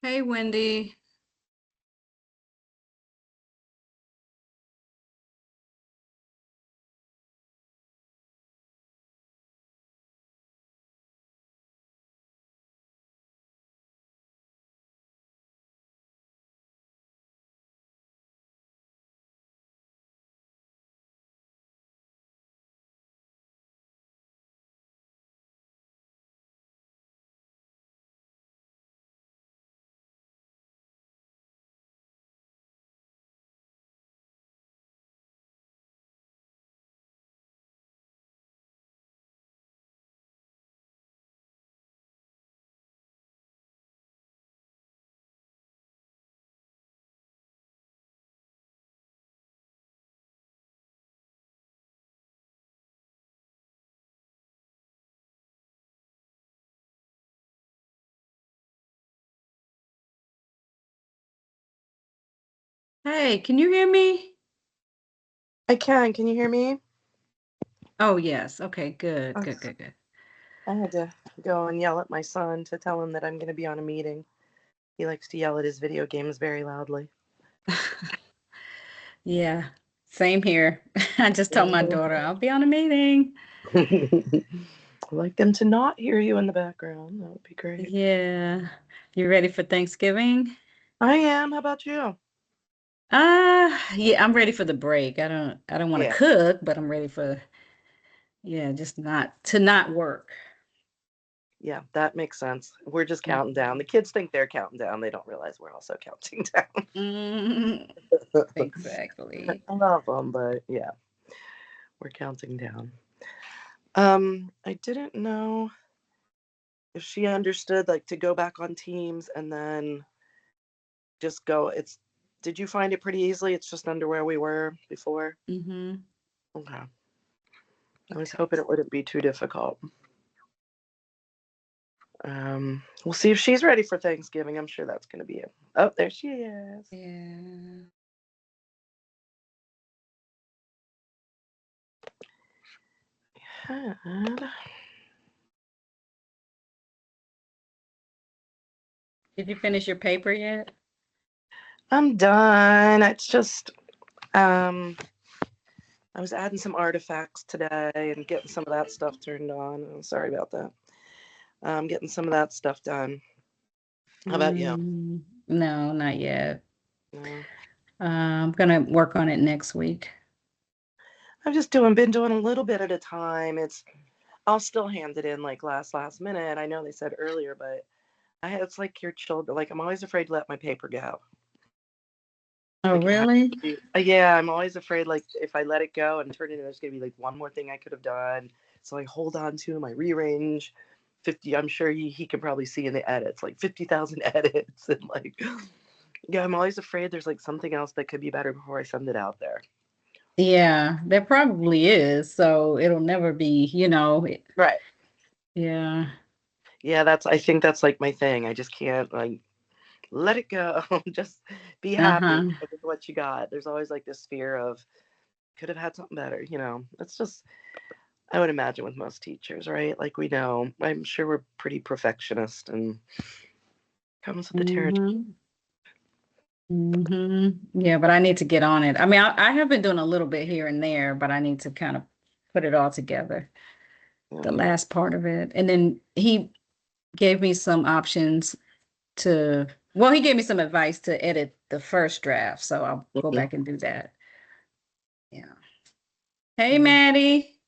Hey, Wendy. Hey, can you hear me? I can. Can you hear me? Oh, yes. Okay, good, Oh, good, good, good. I had to go and yell at my son to tell him that I'm going to be on a meeting. He likes to yell at his video games very loudly. Yeah, same here. I just told my Mhm. daughter I'll be on a meeting. I'd like them to not hear you in the background. That would be great. Yeah. You ready for Thanksgiving? I am. How about you? Yeah, I'm ready for the break. I don't want to Yeah. cook, but I'm ready for, yeah, just not work. Yeah, that makes sense. We're just counting down. The kids think they're counting down. They don't realize we're also counting down. Mm, exactly. I love them, but yeah, we're counting down. I didn't know if she understood like to go back on Teams and then just go. Did you find it pretty easily? It's just under where we were before. Mm-hmm. Okay. I was Okay. hoping it wouldn't be too difficult. We'll see if she's ready for Thanksgiving. I'm sure that's going to be it. Oh, there she is. Yeah. Good. Did you finish your paper yet? I'm done. It's just um, I was adding some artifacts today and getting some of that stuff turned on. I'm sorry about that. Getting some of that stuff done. How about you? No, not yet. No. I'm gonna work on it next week. I've just been doing a little bit at a time. I'll still hand it in like last minute. I know they said earlier, but it's like your children. Like I'm always afraid to let my paper go. Oh, Like it has really? to be. Yeah, I'm always afraid like if I let it go and turn it in, there's gonna be like one more thing I could have done. So I hold on to him. I rearrange. 50. I'm sure he can probably see in the edits like 50,000 edits and like yeah. I'm always afraid there's like something else that could be better before I send it out there. Yeah, there probably is. So it'll never be. Right. Yeah. Yeah, I think that's like my thing. I just can't like let it go. Just be happy Uh-huh. with what you got. There's always like this fear of could have had something better. It's just I would imagine with most teachers, right? Like we know, I'm sure we're pretty perfectionist and comes with the territory. Mm-hmm. Mm-hmm. Yeah, but I need to get on it. I mean, I have been doing a little bit here and there, but I need to kind of put it all together, the Yeah. last part of it. And then he gave me some options well, he gave me some advice to edit the first draft, so I'll go Mhm. back and do that. Yeah. Hey, Mhm. Maddie.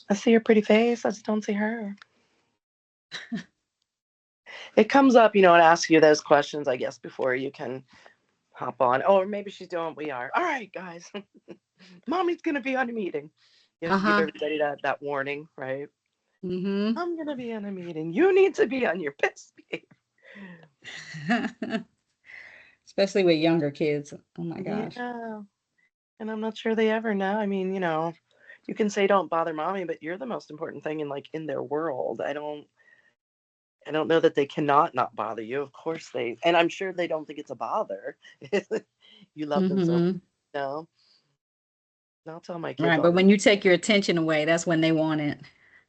I see her pretty face. I just don't see her. It comes up, and asks you those questions, I guess, before you can hop on. Oh, or maybe she's doing what we are. All right, guys. Mommy's going to be on a meeting. You have to give Uh-huh. everybody that warning, right? Mm-hmm. I'm going to be on a meeting. You need to be on your best behavior. Especially with younger kids. Oh my gosh. Yeah. And I'm not sure they ever know. I mean, you can say don't bother mommy, but you're the most important thing in their world. I don't know that they cannot not bother you. Of course and I'm sure they don't think it's a bother. You love them so much, Mm-hmm. you know. And I'll tell my kids Right. all But the when you take your attention away, that's when they want it.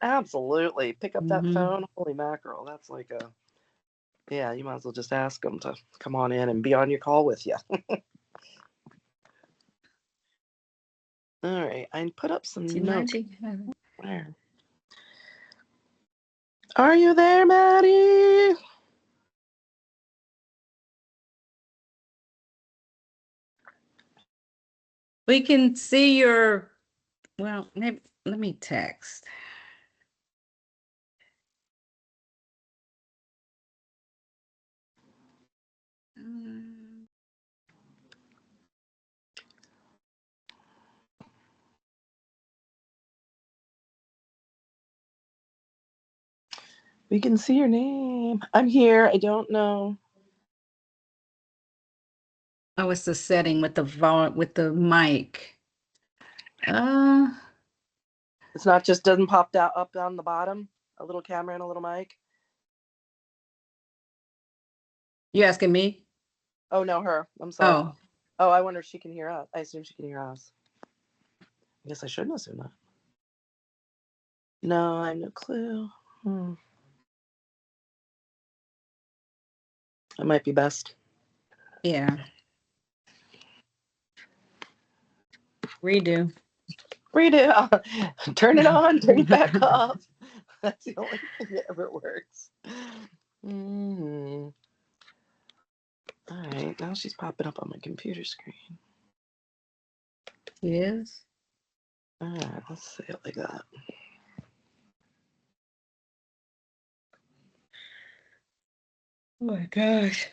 absolutely pick up that Mm-hmm. phone. Holy mackerel, that's like a Yeah, you might as well just ask them to come on in and be on your call with you. All right, I put up some notes. Where are you there, Maddie? We can see your, well, maybe, let me text. We can see your name. I'm here. I don't know. Oh, it's the setting with the mic. It's not just doesn't pop down up on the bottom, a little camera and a little mic. You asking me? Oh no, her. I'm sorry. Oh, Oh, I wonder if she can hear us. I assume she can hear us. I guess I shouldn't assume that. No, I have no clue. It might be best. yeah. Redo. Redo. Turn it on. Turn it back off. That's the only thing that ever works. All right, now she's popping up on my computer screen. Yes. All right, let's say it like that. Oh my gosh.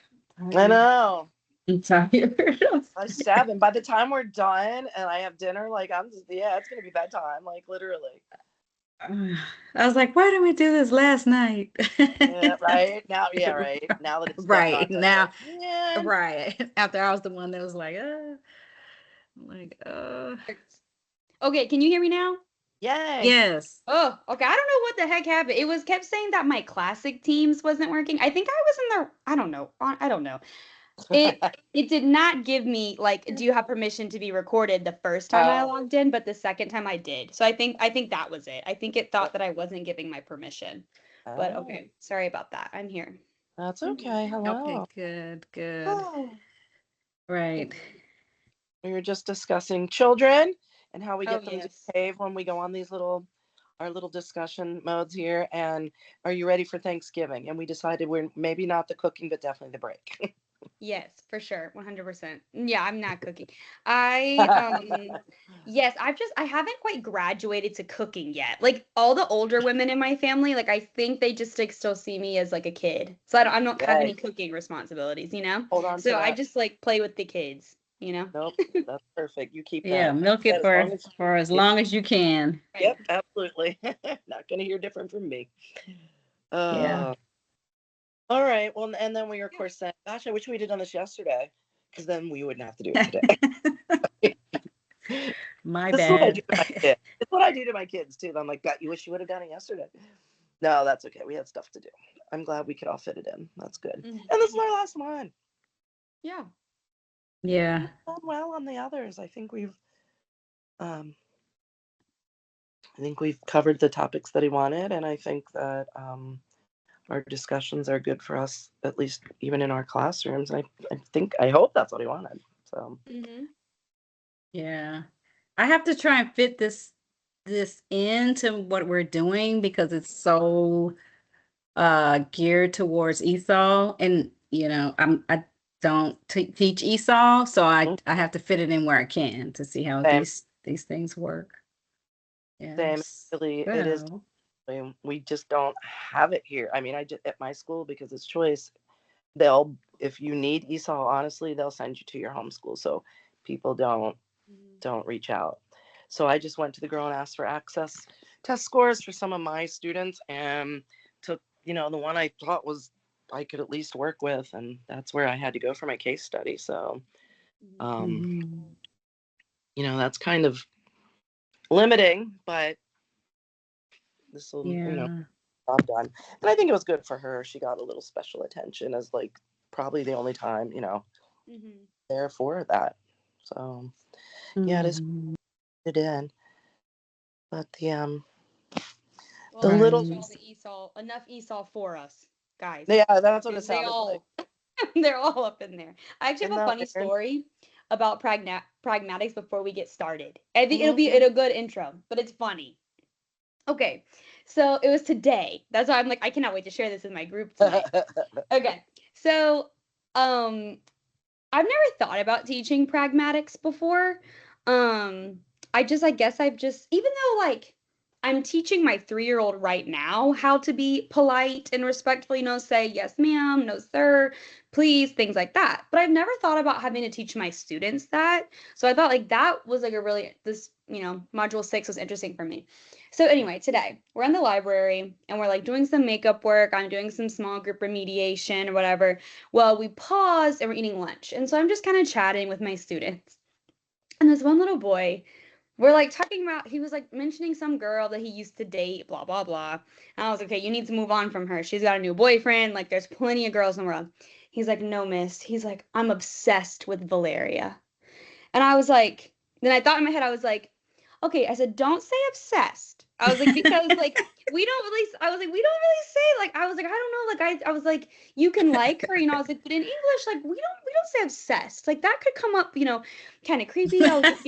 I know. I'm tired. By 7. By the time we're done and I have dinner, like I'm just it's gonna be bedtime, like literally. I was like, why didn't we do this last night? Yeah, right now. Yeah, right now that it's getting on. Right now, Like, yeah. right after I was the one that was like, Okay, can you hear me now? Yay. yes. Oh, okay. I don't know what the heck happened. It was kept saying that my classic Teams wasn't working. I think I was in the I don't know. I don't know. It did not give me like, do you have permission to be recorded the first time I Oh. logged in, but the second time I did. So I think that was it. I think it thought that I wasn't giving my permission. But okay, sorry about that. I'm here. That's okay. Okay, Hello. good. Right. We were just discussing children and how we Oh, get them to yes. behave when we go on these our little discussion modes here. And are you ready for Thanksgiving? And we decided we're maybe not the cooking, but definitely the break. Yes, for sure. 100%. Yeah, I'm not cooking. I yes, I haven't quite graduated to cooking yet. Like all the older women in my family, like I think they just like still see me as like a kid. So I don't have any Right. cooking responsibilities, you know? Hold on to So I that. just like play with the kids, you know? Nope, that's perfect. You keep Yeah, that. milk it As long as for as yeah, long as you can. yep, Right. absolutely. Not gonna hear different from me. Yeah. Uh all right. Well, and then we of course said, gosh, I wish we did done this yesterday, because then we wouldn't have to do it today. My This is what I bad. do to my kids. It's what I do to my kids too. I'm like, God, you wish you would have done it yesterday. No, that's okay. We had stuff to do. I'm glad we could all fit it in. That's good. And this is our last one. Yeah. Yeah. We've done well on the others. Um I think we've covered the topics that he wanted, and I think that our discussions are good for us, at least even in our classrooms. I hope that's what he wanted. So Mm-hmm. Yeah. I have to try and fit this into what we're doing because it's so geared towards ESOL, and I don't teach ESOL, so I have to fit it in where I can to see how same, these things work. same. Yes. Really, it is. So, We just don't have it here. I mean, I just at my school, because it's choice. They'll, if you need ESOL, honestly, they'll send you to your homeschool. So people don't reach out. So I just went to the girl and asked for access test scores for some of my students, and took, the one I thought was I could at least work with, and that's where I had to go for my case study. So mhm. that's kind of limiting, but this will, Yeah. job done. And I think it was good for her. She got a little special attention as like probably the only time, Mm-hmm. there for that. So yeah, it is Mhm. it in. But Well, the at least we little did all Right. the ESOL, enough ESOL for us. guys. Yeah, that's what it They sounded like. all they're all up in there. I actually Isn't have a that funny weird? story about pragmatics before we get started. I think it'll Mhm. be a good intro, but it's funny. Okay, so it was today. That's why I'm like, I cannot wait to share this with my group tonight. Okay, so um, I've never thought about teaching pragmatics before. Um, I guess I've just, even though like I'm teaching my 3-year-old right now how to be polite and respectful, say yes, ma'am, no, sir, please, things like that. But I've never thought about having to teach my students that. So I thought like that was like a really, module 6 was interesting for me. So anyway, today we're in the library and we're like doing some makeup work. I'm doing some small group remediation or whatever. Well, we paused and we're eating lunch. And so I'm just kind of chatting with my students. And this one little boy, we're like talking about, he was like mentioning some girl that he used to date, blah, blah, blah. And I was like, okay, you need to move on from her. She's got a new boyfriend. Like, there's plenty of girls in the world. He's like, no, miss. He's like, I'm obsessed with Valeria. And I was like, then I thought in my head, I was like, okay, I said, don't say obsessed. I was like, because like we don't really, I was like, we don't really say like, I was like, I don't know, like I was like, you can like her, I was like, but in English, like we don't say obsessed. Like that could come up, kind of creepy. I was like,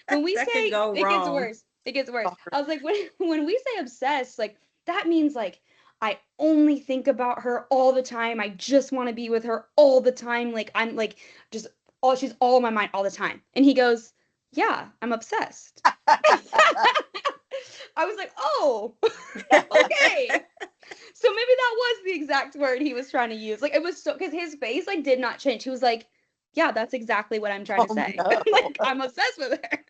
when we That could say go it gets wrong. worse, it gets worse. I was like, when we say obsessed, like that means like I only think about her all the time. I just want to be with her all the time. Like I'm like just she's all in my mind all the time. And he goes, yeah, I'm obsessed. I was like, oh, okay. So maybe that was the exact word he was trying to use. Like it was so because his face like did not change. He was like, yeah, that's exactly what I'm trying to Oh say. no. Like I'm obsessed with her.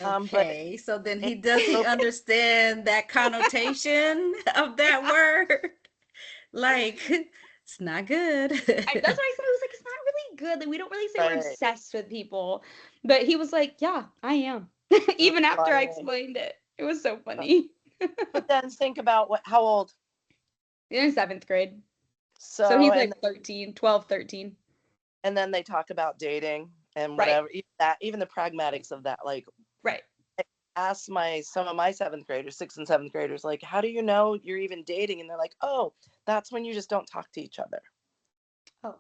But Okay, so then it's does he so understand that connotation of that word? Like, it's not good. That's what I said. I was like, it's not really good. Like we don't really say we're right. obsessed with people. But he was like, yeah, I am. That's Even after I funny. explained it. It was so funny. But then think about how old. In 7th grade. So So he's like 13, 12, 13. and then they talk about dating and Right. whatever. Even the pragmatics of that. Like Right. ask some of my 7th graders, 6th and 7th graders, like, how do you know you're even dating? And they're like, oh, that's when you just don't talk to each other. Oh.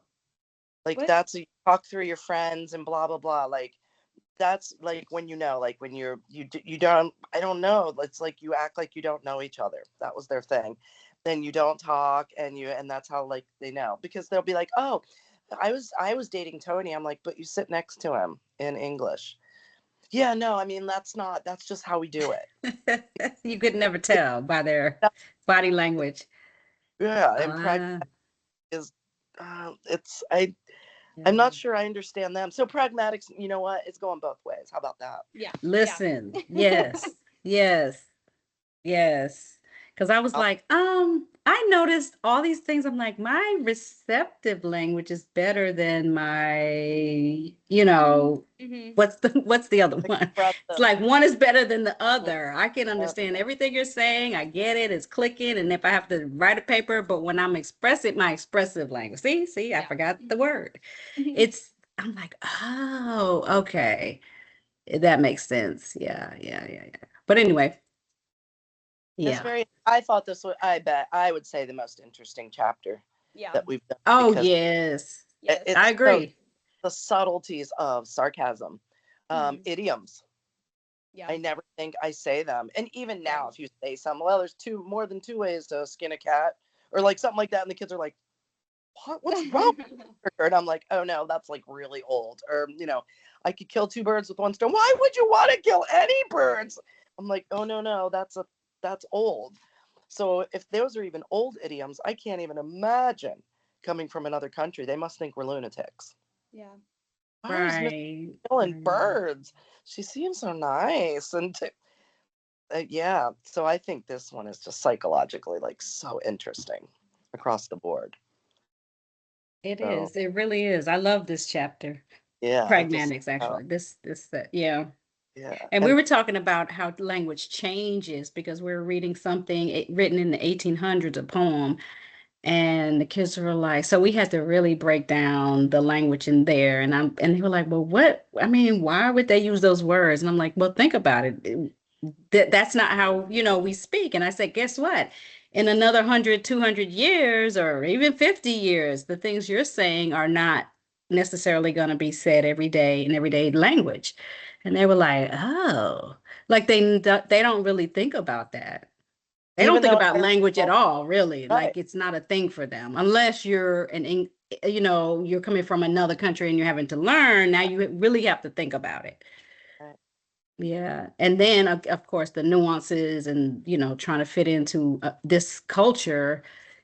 Like What? that's you talk through your friends and blah blah blah. Like that's like when like when you don't, I don't know. It's like you act like you don't know each other. That was their thing. Then you don't talk and that's how like they know, because they'll be like, oh, I was dating Tony. I'm like, but you sit next to him in English. Yeah, no, I mean that's just how we do it. You could never tell by their body language. Yeah, and Ah, is it's I'm yeah. not sure I understand them. So pragmatics, you know what? It's going both ways. How about that? Yeah. Yeah. Listen, yes, yes. Yes. Because I was I'll- like, I noticed all these things. I'm like, my receptive language is better than my, Mm-hmm. what's the other one? It's Expressive. like one is better than the other. I can Yeah. understand everything you're saying. I get it. It's clicking. And if I have to write a paper, but when I'm expressing my expressive language, see, I Yeah. forgot the word. Mm-hmm. I'm like, oh, okay. That makes sense. Yeah. But anyway, It's yeah. very, I thought this was, I bet I would say the most interesting chapter Yeah. that we've done, Oh, because yes. Yes. I it's so agree. the subtleties of sarcasm, Mm-hmm. idioms. Yeah. I never think I say them. And even Right. now, if you say some, well, there's more than two ways to skin a cat, or like something like that, and the kids are like, what's wrong with her? And I'm like, oh no, that's like really old. Or, I could kill two birds with one stone. Why would you want to kill any birds? I'm like, oh no, that's old. So if those are even old idioms, I can't even imagine coming from another country. They must think we're lunatics. Yeah. Why is Miss Right. killing Right. birds? She seems so nice. And yeah, so I think this one is just psychologically like so interesting across the board. It So is. It really is. I love this chapter. yeah, Pragmatics, actually. Yeah. yeah, And we and were talking about how language changes because we're reading something written in the 1800s, a poem, and the kids were like, so we had to really break down the language in there. And they were like, well, what? I mean, why would they use those words? And I'm like, well, think about it. That's not how, we speak. And I said, guess what? in another 100, 200 years, or even 50 years, the things you're saying are not necessarily going to be said every day in everyday language. And they were like, oh, like they don't really think about that. They don't Even think though about I language at all, really. right, Like it's not a thing for them unless you're you're coming from another country and you're having to learn. Now you really have to think about it. right. Yeah. And then, of course, the nuances and, trying to fit into this culture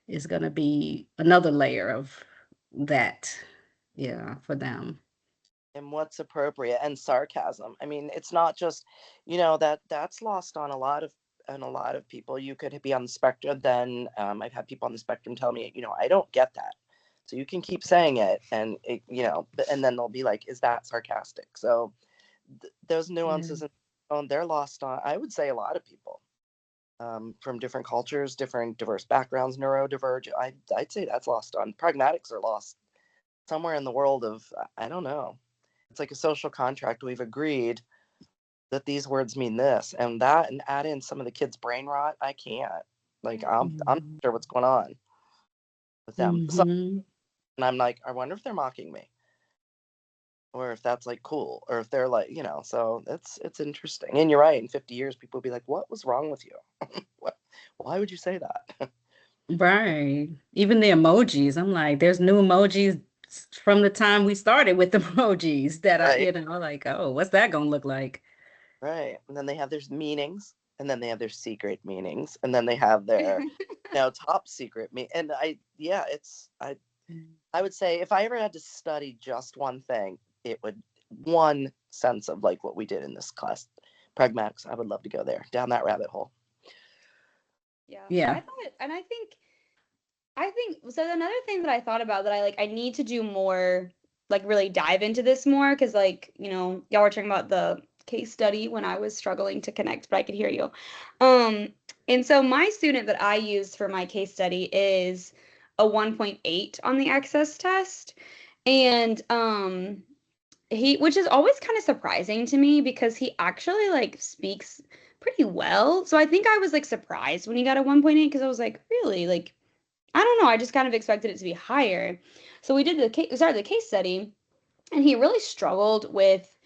is going to be another layer of that. Yeah, for them. And what's appropriate and sarcasm. I mean, it's not just, that's lost on a lot of people. You could be on the spectrum. Then I've had people on the spectrum tell me, I don't get that. So you can keep saying it, and and then they'll be like, "Is that sarcastic?" So those Yeah. nuances, they're lost on, I would say, a lot of people, from different cultures, different diverse backgrounds, neurodivergent. I'd say that's lost on. Pragmatics are lost somewhere in the world of, I don't know. It's like a social contract. We've agreed that these words mean this and that, and add in some of the kids' brain rot. I can't. Like I'm not Mhm. sure what's going on with them. So, Mhm. and I'm like, I wonder if they're mocking me, or if that's like cool, or if they're like, So it's interesting. And you're right. In 50 years, people will be like, "What was wrong with you? What? Why would you say that?" Right. Even the emojis. I'm like, there's new emojis from the time we started with the emojis that are, Right. like, oh, what's that gonna look like? Right. And then they have their meanings, and then they have their secret meanings, and then they have their, top secret and yeah, I would say if I ever had to study just one thing, it would one sense of like what we did in this class, pragmatics. I would love to go there, down that rabbit hole. Yeah. I Yeah. thought, and I think so. Another thing that I thought about that I need to do more, like really dive into this more, because like, y'all were talking about the case study when I was struggling to connect, but I could hear you. Um, and so my student that I used for my case study is a 1.8 on the access test. And which is always kind of surprising to me because he actually like speaks pretty well. So I think I was like surprised when he got a 1.8 because I was like, really? Like I don't know. I just kind of expected it to be higher. So we started the case study, and he really struggled with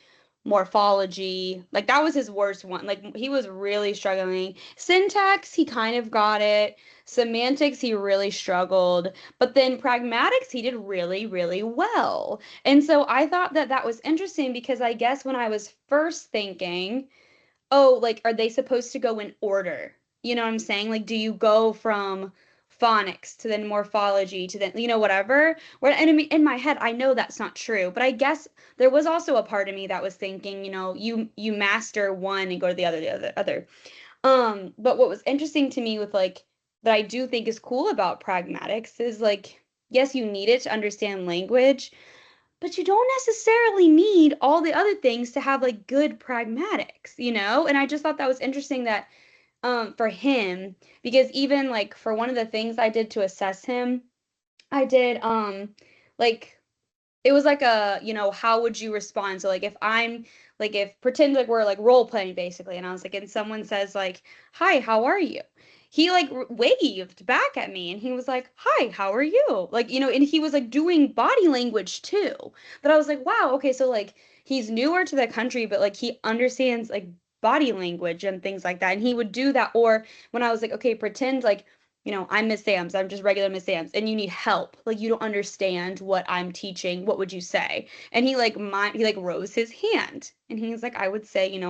morphology. Like that was his worst one. Like he was really struggling. Syntax, he kind of got it. Semantics, he really struggled. But then pragmatics, he did really, really well. And so I thought that that was interesting because I guess when I was first thinking, oh, like, are they supposed to go in order? You know what I'm saying? Like, do you go from phonics to then morphology to then, whatever? Where, and in my head, I know that's not true, but I guess there was also a part of me that was thinking, you master one and go to the other. But what was interesting to me with like that I do think is cool about pragmatics is like, yes, you need it to understand language, but you don't necessarily need all the other things to have like good pragmatics, And I just thought that was interesting that for him, because even like for one of the things I did to assess him, I did like it was like how would you respond? So like if I'm like if pretend like we're like role playing basically, and I was like, and someone says like, "Hi, how are you?" He like waved back at me, and he was like, "Hi, how are you?" Like and he was like doing body language too. But I was like, wow, okay, so like he's newer to the country, but like he understands like body language and things like that, and he would do that. Or when I was like, okay, pretend like I'm Miss Sam's. I'm just regular Miss Sam's, and you need help. Like you don't understand what I'm teaching. What would you say? And he like rose his hand, and he's like, I would say,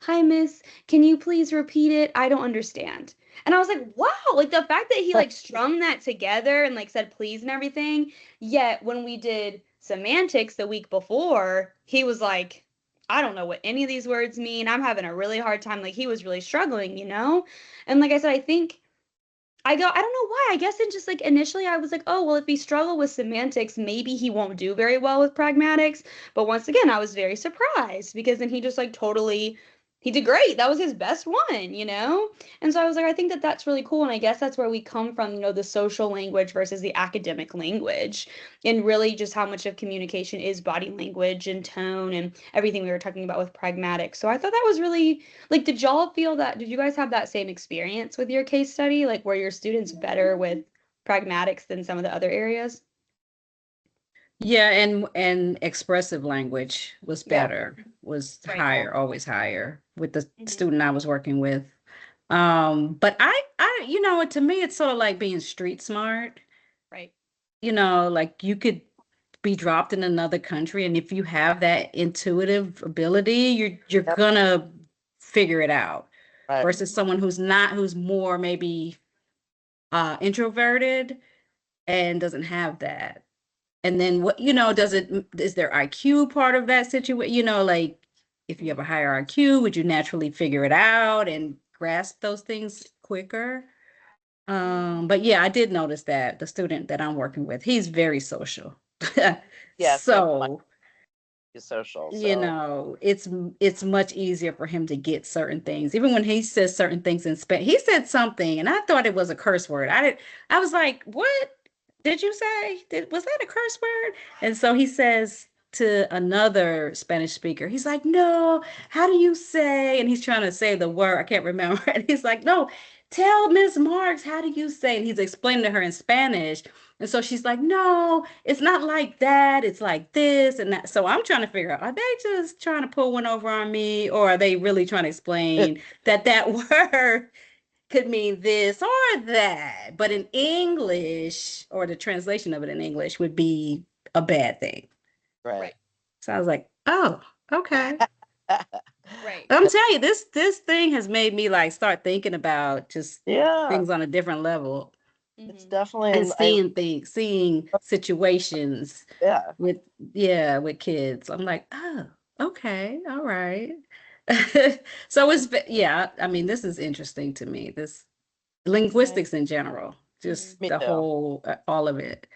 hi Miss, can you please repeat it? I don't understand. And I was like, wow, like the fact that he like strung that together and like said please and everything. Yet when we did semantics the week before, he was like, I don't know what any of these words mean. I'm having a really hard time. Like he was really struggling. And like I said, I don't know why. I guess it just like initially I was like, oh, well, if he struggled with semantics, maybe he won't do very well with pragmatics. But once again, I was very surprised because then he just like totally he did great. That was his best one, you know? And so I was like, I think that that's really cool. And I guess that's where we come from, you know, the social language versus the academic language. And really just how much of communication is body language and tone and everything we were talking about with pragmatics. So I thought that was really, like, did y'all feel that, did you guys have that same experience with your case study? Like, were your students better with pragmatics than some of the other areas? Yeah, and expressive language was Yeah. better, was Right. higher, always higher with the Mhm. student I was working with. But you know, to me, it's sort of like being street smart. Right. You know, like you could be dropped in another country, and if you have that intuitive ability, you're Yep. gonna figure it out. Right. Versus someone who's not, who's more maybe introverted and doesn't have that. And then what, you know, is their IQ part of that situation? You know, like if you have a higher IQ, would you naturally figure it out and grasp those things quicker? But yeah, I did notice that the student that I'm working with, he's very social. Yeah. So my So, is social. you So know, it's much easier for him to get certain things. Even when he says certain things in Spanish, he said something, and I thought it was a curse word. I was like, "What did you say? Was that a curse word?" And so he says to another Spanish speaker, he's like, "No, how do you say?" And he's trying to say the word, I can't remember. And he's like, "No, tell Miss Marks, how do you say?" And he's explaining to her in Spanish. And so she's like, "No, it's not like that. It's like this and that." So I'm trying to figure out, are they just trying to pull one over on me, or are they really trying to explain that that word could mean this or that? But in English, or the translation of it in English would be a bad thing. right. Right. So I was like, oh, okay. Right. I'm telling you, this thing has made me like start thinking about just Yeah. things on a different level It's Hmm. definitely and I seeing things, seeing situations yeah. with, yeah, with kids. I'm like, oh, okay, all right. So yeah, I mean, this is interesting to me. This Right. linguistics in general, Hmm. just Me the too. whole, all of it.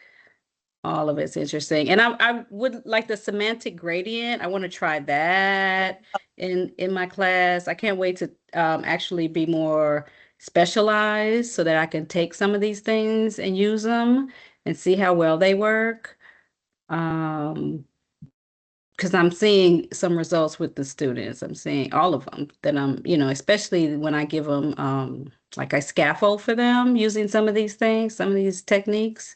All of it's interesting. And I would like the semantic gradient. I want to try that in my class. I can't wait to actually be more specialized so that I can take some of these things and use them and see how well they work. Um, because I'm seeing some results with the students. I'm seeing all of them that you know, especially when I give them like I scaffold for them using some of these things, some of these techniques,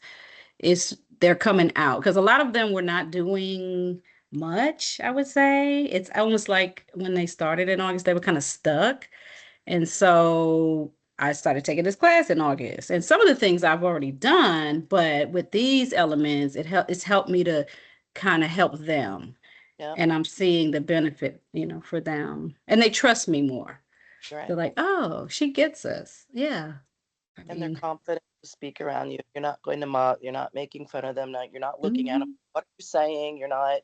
is they're coming out because a lot of them were not doing much, I would say. It's almost like when they started in August, they were kind of stuck. And so I started taking this class in August. And some of the things I've already done, but with these elements, it's helped me to kind of help them. Yep. And I'm seeing the benefit, you know, for them. And they trust me more. Right. They're like, oh, she gets us. Yeah. I And they're mean, confident to speak around you. You're not going to mock. You're not making fun of them. Not, you're not looking at them. mhm. What are you saying? You're not.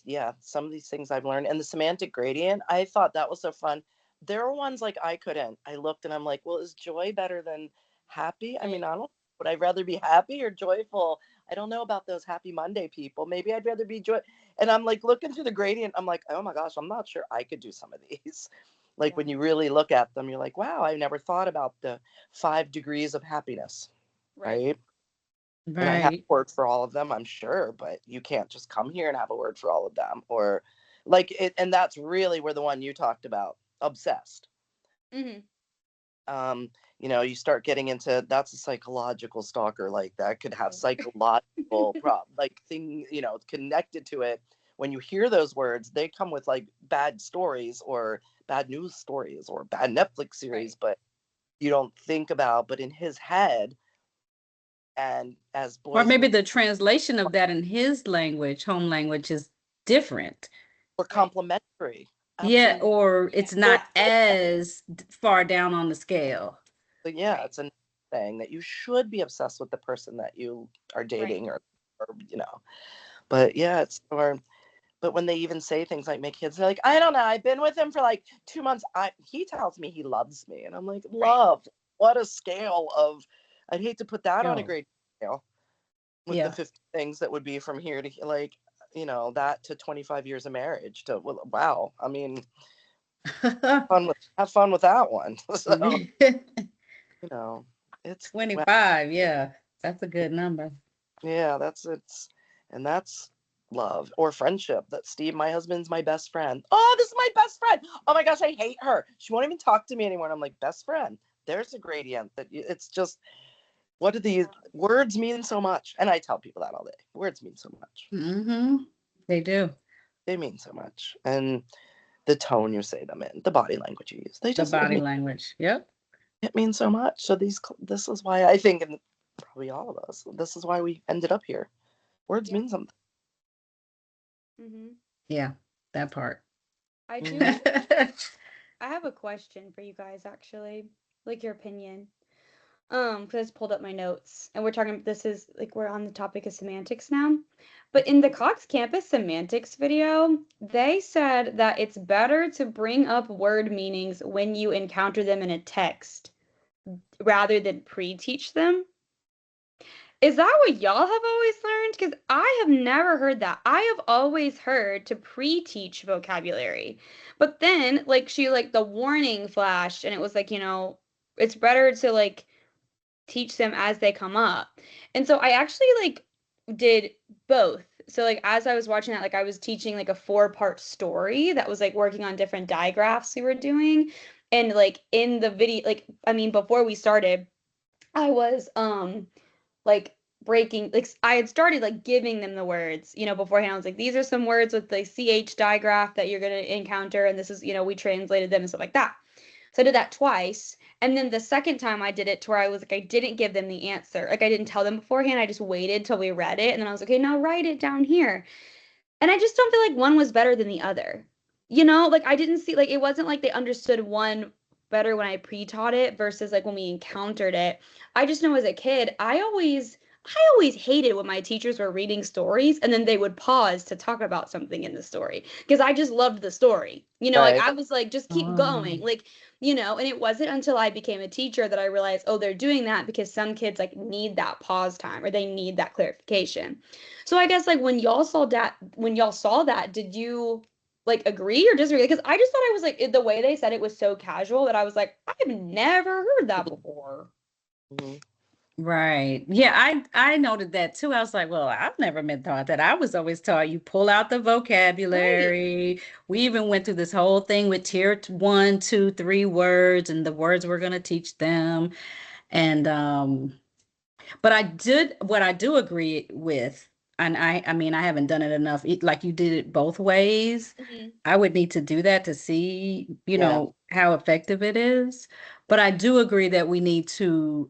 Yeah, some of these things I've learned. And the semantic gradient, I thought that was so fun. There are ones like I couldn't. I looked and I'm like, well, is joy better than happy? I Right. mean, I don't. Would I rather be happy or joyful? I don't know about those happy Monday people. Maybe I'd rather be joy. And I'm like looking through the gradient. I'm like, oh my gosh, I'm not sure I could do some of these. Like Yeah. when you really look at them, you're like, wow, I never thought about the 5 degrees of happiness, Right. right? And I have Right. a word for all of them, I'm sure, but you can't just come here and have a word for all of them. Or like it, and that's really where the one you talked about, obsessed. Hmm. Um, you start getting into that's a psychological stalker, like that could have Right. psychological like thing, connected to it. When you hear those words, they come with like bad stories or bad news stories or bad Netflix series, Right. but you don't think about, but in his head, and as Or boys maybe move the translation of that in his language, home language, is different. or Right. complementary. Yeah, Absolutely. or it's They're not as far down on the scale. yeah, Right. it's a thing that you should be obsessed with the person that you are Right. dating or. But yeah, it's or but when they even say things like my kids are like, I don't know, I've been with him for like 2 months. He tells me he loves me. And I'm like, Right. love, what a scale of I'd hate to put that on a Oh, grade scale with the yeah. 50 things that would be from here to like, that to 25 years of marriage to wow. I mean, Have fun with that one. So, you know, it's well, 25, yeah. That's a good number. yeah, and that's love or friendship. That Steve, my husband's my best friend. Oh, this is my best friend. Oh my gosh, I hate her. She won't even talk to me anymore. And I'm like, best friend. There's a gradient it's just, what do these words mean so much? And I tell people that all day. Words mean so much. Mm-hmm. They do. They mean so much. And the tone you say them in, the body language you use, The body language. Yep. it means so much. So this is why I think, and probably all of us, this is why we ended up here. Words Yeah. mean something. Mm-hmm. Yeah, that part. I do. Mm-hmm. I have a question for you guys, actually, like your opinion. Because I just pulled up my notes, and we're talking. This is like we're on the topic of semantics now. But in the Cox Campus semantics video, they said that it's better to bring up word meanings when you encounter them in a text rather than pre-teach them. Is that what y'all have always learned? Because I have never heard that. I have always heard to pre-teach vocabulary. But then, like, the warning flashed, and it was like, it's better to, like, teach them as they come up. And so I actually, like, did both. So, like, as I was watching that, like, I was teaching, like, a four-part story that was, like, working on different digraphs we were doing. And, like, in the video, like, I mean, before we started, I was, like breaking like I had started like giving them the words, beforehand. I was like, these are some words with the ch digraph that you're going to encounter, and this is, we translated them and stuff like that. So I did that twice, and then the second time I did it to where I was like, I didn't give them the answer, like I didn't tell them beforehand, I just waited till we read it, and then I was like, okay, now write it down here. And I just don't feel like one was better than the other. Like I didn't see, like it wasn't like they understood one better when I pre-taught it versus like when we encountered it. I just know as a kid, I always hated when my teachers were reading stories and then they would pause to talk about something in the story because I just loved the story. Like Right. I was like, just keep going. Um, Like, and it wasn't until I became a teacher that I realized, oh, they're doing that because some kids like need that pause time or they need that clarification. So I guess like when y'all saw that, did you like agree or disagree? Because I just thought I was like the way they said it was so casual that I was like, I've never heard that before. Mm-hmm. right. Yeah, I noted that too. I was like, well, I've never been taught that. I was always taught you pull out the Right. vocabulary. We even went through this whole thing with tier one, two, three words and the words we're going to teach them. And but what I do agree with, and I mean, I haven't done it enough. Like you did it both ways. Hmm. I would need to do that to see, Yeah. how effective it is. But I do agree that we need to,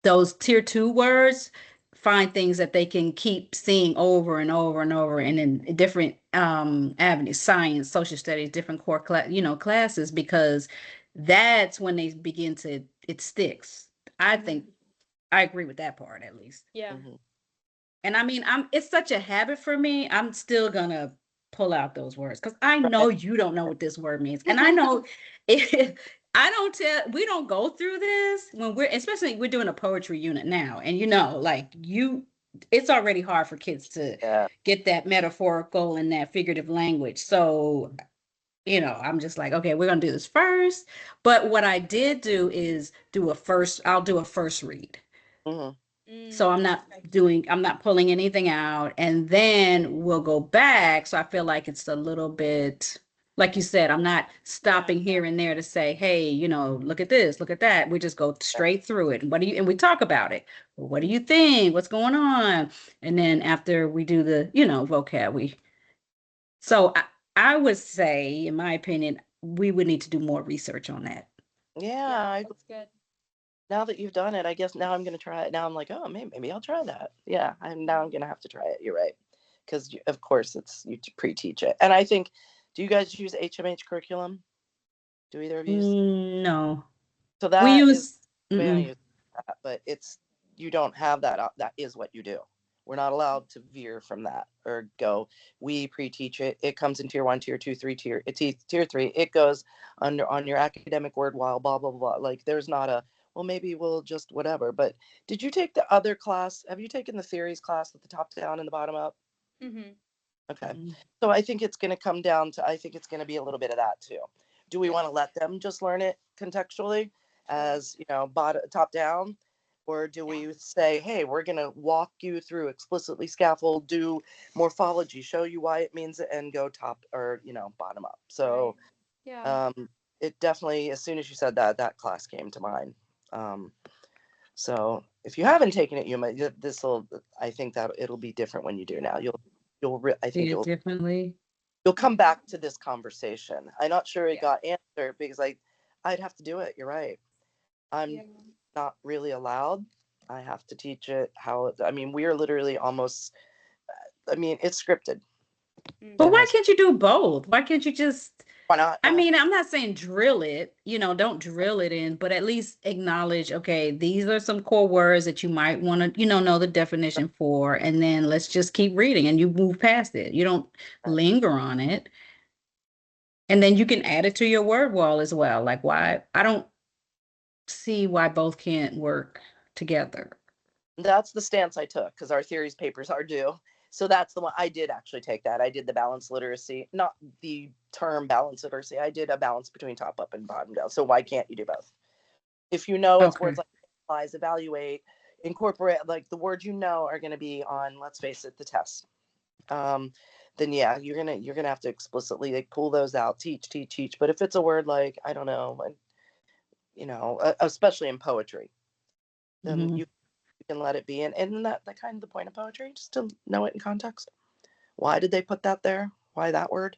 those tier two words, find things that they can keep seeing over and over and over and in different avenues, science, social studies, different core classes, because that's when they begin to, it sticks. I think Hmm. I agree with that part at least. Yeah. Mm-hmm. And I mean, it's such a habit for me. I'm still gonna pull out those words because I Right. know you don't know what this word means, and I know if I don't tell, we don't go through this when especially we're doing a poetry unit now, and like it's already hard for kids to Yeah. get that metaphorical and that figurative language. So I'm just like, okay, we're gonna do this first. But what I did do is I'll do a first read. Mm-hmm. So Mm, okay. I'm not pulling anything out, and then we'll go back. So I feel like it's a little bit, like you said, I'm not Yeah. stopping here and there to say, hey, look at this, look at that. We just go straight through it. And we talk about it. Well, what do you think? What's going on? And then after we do the, vocab, so I would say, in my opinion, we would need to do more research on that. Yeah. Yeah, that's good. Now that you've done it, I guess now I'm gonna try it. Now I'm like, oh, maybe I'll try that. Yeah. I'm Mhm. gonna have to try it. You're right. Because of course it's you pre-teach it, and I think, do you guys use HMH curriculum? Do either of you? No, So we that is use, the way I mm-mm. use that, but you don't have that. That is what you do. We're not allowed to veer from that or go. We pre-teach it. It comes in tier one, tier two, three, tier three. It goes under on your academic word while blah blah blah. Like there's not a, well, maybe we'll just whatever. But did you take the other class? Have you taken the theories class with the top down and the bottom up? Mhm. Okay. Mhm. So I think it's going to come down to, I think it's going to be a little bit of that too. Do we Yes. want to let them just learn it contextually as, top down? Or do Yeah. we say, hey, we're going to walk you through explicitly scaffold, do morphology, show you why it means it, and go top or, bottom up. Right. So Yeah. it definitely, as soon as you said that, that class came to mind. Um, so if you haven't taken it, you might, I think that it'll be different when you do now. Yeah. I think See it you'll differently. come back to this conversation. I'm not sure it Yeah. got answered because I'd have to do it. You're right. I'm Yeah. not really allowed. I have to teach it how. I mean, we are literally almost. I mean, it's scripted. But It Mm-hmm. why has. can't you do both? Why can't you just, Why not? I mean, I'm not saying drill it, don't drill it in, but at least acknowledge, okay, these are some core words that you might want to, know the definition for, and then let's just keep reading and you move past it. You don't Right. linger on it. And then you can add it to your word wall as well. Like, why? I don't see why both can't work together. That's the stance I took because our theories papers are due. So that's the one I did actually take that. I did the balanced literacy, not the term balanced literacy. I did a balance between top up and bottom down. So why can't you do both? If you know it's words Okay. like analyze, evaluate, incorporate, like the words are going to be on, let's face it, the test. Um, then yeah, you're gonna have to explicitly like pull those out, teach. But if it's a word like I don't know, especially in poetry, then Mhm. you can let it be. And that kind of the point of poetry, just to know it in context. Why did they put that there? Why that word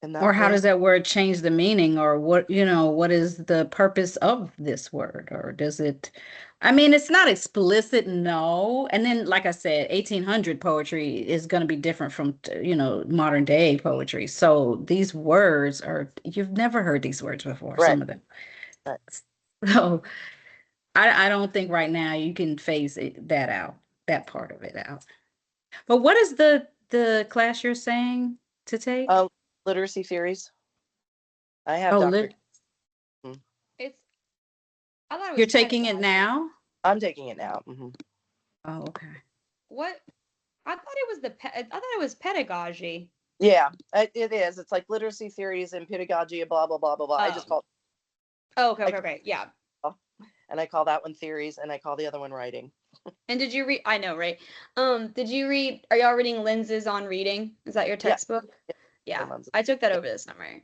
in Or that how does place? that word change the meaning? Or what is the purpose of this word? Or does it, I mean, it's not explicit, no. And then, like I said, 1800 poetry is going to be different from, modern day poetry. So these words you've never heard these words before, Right. some of them. Right. So I don't think right now you can phase that out, that part of it out. But what is the class you're saying to take? Uh, Literacy theories. I have Oh, Dr. Mhm. It's. I thought it you're was taking it pedagogy. now? I'm taking it now. Oh, okay. What? I thought it was I thought it was pedagogy. Yeah, it is. It's like literacy theories and pedagogy, blah blah blah blah blah. I just Oh. call Oh, okay, I okay, okay. Yeah. and I call that one theories, and I call the other one writing. And did you read? I know, right? Did you read? Are y'all reading Lenses on Reading? Is that your Yeah, textbook? yeah, Yeah, lenses. I took that Yeah, over this summer. yes,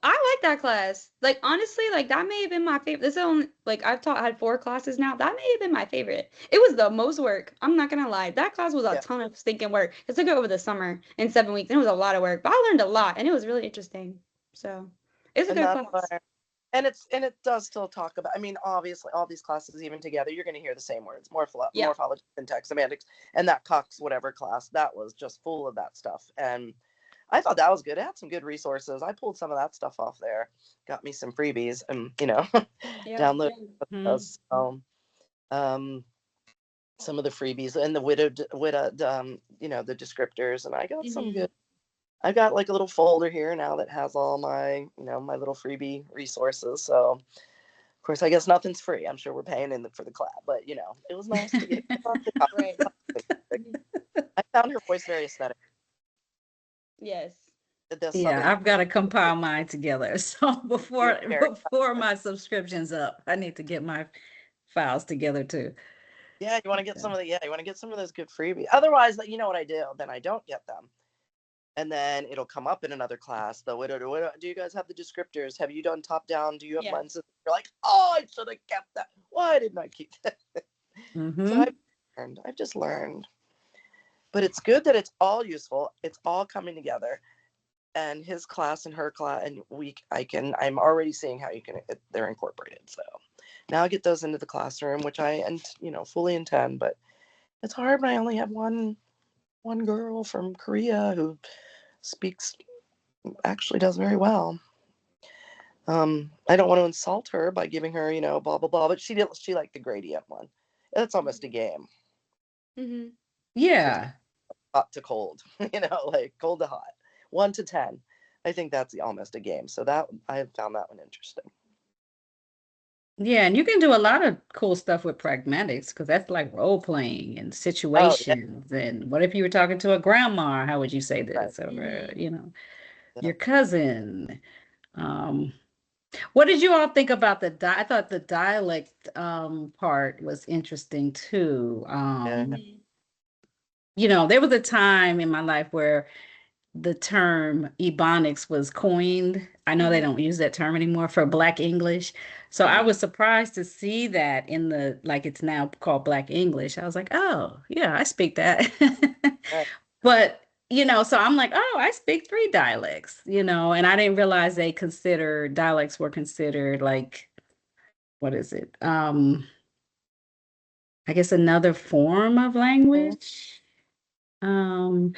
I like that class. Like honestly, like that may have been my favorite. This is only like had 4 classes now. That may have been my favorite. It was the most work. I'm not gonna lie. That class was a yeah, ton of stinking work. I took it over the summer in 7 weeks, and it was a lot of work. But I learned a lot, and it was really interesting. So it's a and good that's why. class. And it does still talk about. I mean, obviously, all these classes even together, you're going to hear the same words: Yeah. morphology, syntax, semantics, and that Cox whatever class that was just full of that stuff. And I thought that was good. It had some good resources. I pulled some of that stuff off there, got me some freebies, and Yeah. download Mhm. those. Um, some of the freebies and the widowed the descriptors, and I got some Hmm. good. I got like a little folder here now that has all my my little freebie resources. So of course, I guess nothing's free. I'm sure we're paying for the collab, but it was nice to get. Right. I found her voice very aesthetic. Yes. The Yeah, southern. I've got to compile mine together. So You're before very. before my subscription's up, I need to get my files together too. Yeah, you want to get Okay. some of the. Yeah, you want to get some of those good freebies. Otherwise, you know what I do? Then I don't get them, and then it'll come up in another class. The do you guys have the descriptors? Have you done top down? Do you have Yeah. lenses? You're like, oh, I should have kept that. Why didn't I keep that? So Mm-hmm. I've just learned. But it's good that it's all useful. It's all coming together. And his class and her class and I'm already seeing how they're incorporated. So now I get those into the classroom, which fully intend, but it's hard when I only have one girl from Korea who speaks actually does very well. I don't want to insult her by giving her, blah blah blah, but she liked the gradient one. It's almost a game. Hmm. It's Yeah. hot to cold, like cold to hot. 1 to 10. I think that's almost a game. So that I found that one interesting. Yeah, and you can do a lot of cool stuff with pragmatics because that's like role playing and Oh, yeah, situations. And what if you were talking to a grandma? How would you say right. this? Or, Mm-hmm. your Yeah. cousin. Um, what did you all think about I thought the dialect part was interesting too. Yeah. Mm-hmm. There was a time in my life where the term Ebonics was coined. I know they Mm-hmm. don't use that term anymore for Black English. So I Mm-hmm. was surprised to see that like it's now called Black English. I was like, oh, yeah, I speak that. Right. But, so I'm like, oh, I speak three dialects, and I didn't realize dialects were considered like, what is it? I guess another form of Mhm. language. Um,